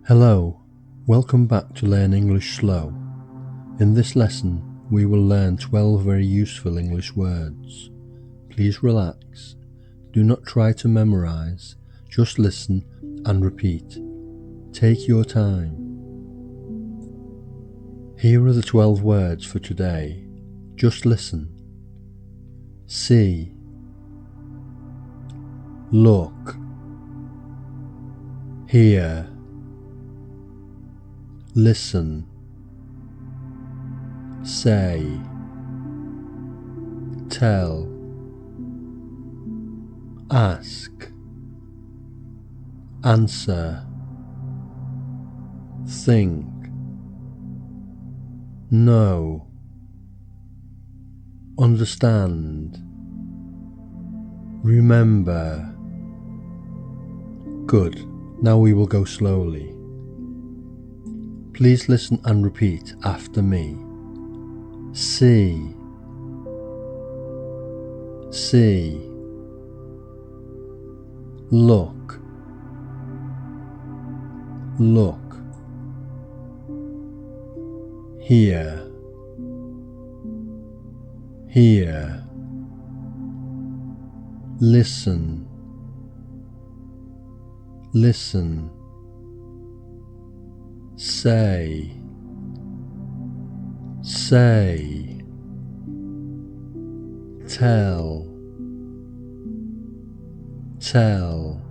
Hello, welcome back to Learn English Slow. In this lesson, we will learn 12 very useful English words. Please relax. Do not try to memorize, just listen and repeat. Take your time. Here are the 12 words for today. Just listen. See, look, hear, listen, say, tell, ask, answer, think, know, understand, remember. Good. Now we will go slowly. Please listen and repeat after me. See, see, look, look, hear, hear, listen, listen, say, say, tell, tell,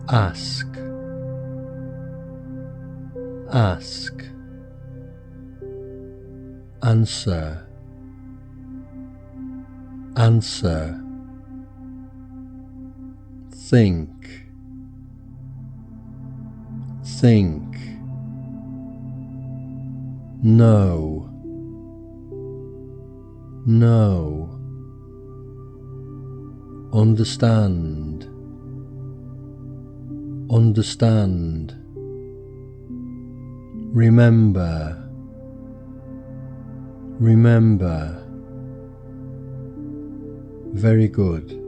ask, ask, answer, answer, think, think, know, know, understand, understand, remember, remember. Very good.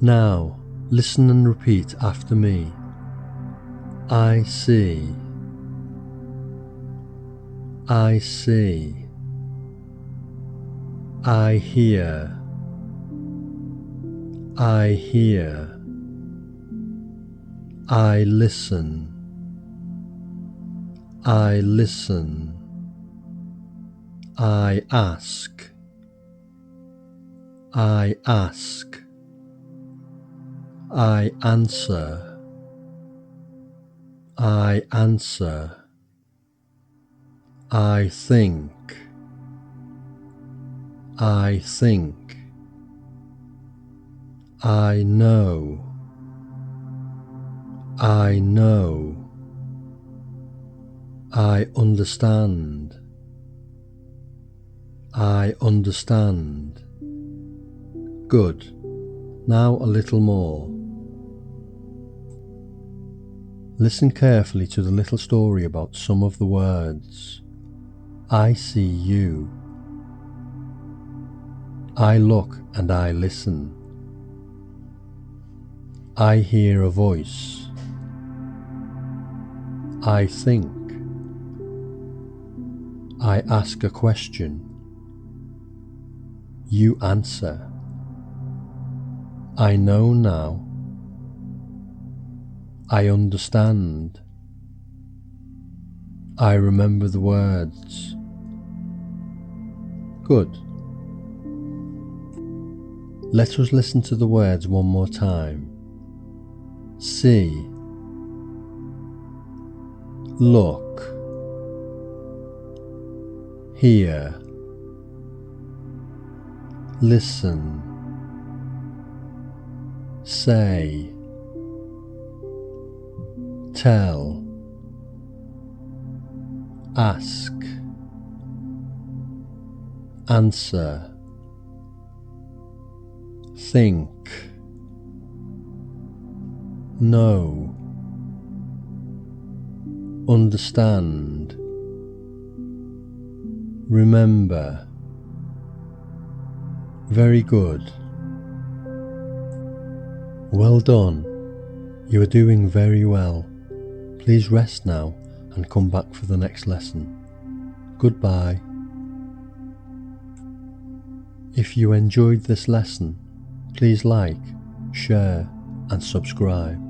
Now, listen and repeat after me. I see, I see, I hear, I hear, I listen, I listen, I ask, I ask, I answer, I answer, I think, I think, I know, I know, I understand, I understand. Good. Now a little more. Listen carefully to the little story about some of the words. I see you. I look and I listen. I hear a voice. I think. I ask a question. You answer. I know now. I understand. I remember the words. Good. Let us listen to the words one more time. See, look, hear, listen, say, tell, ask, answer, think, know, understand, remember. Very good. Well done. You are doing very well. Please rest now and come back for the next lesson. Goodbye. If you enjoyed this lesson, please like, share and subscribe.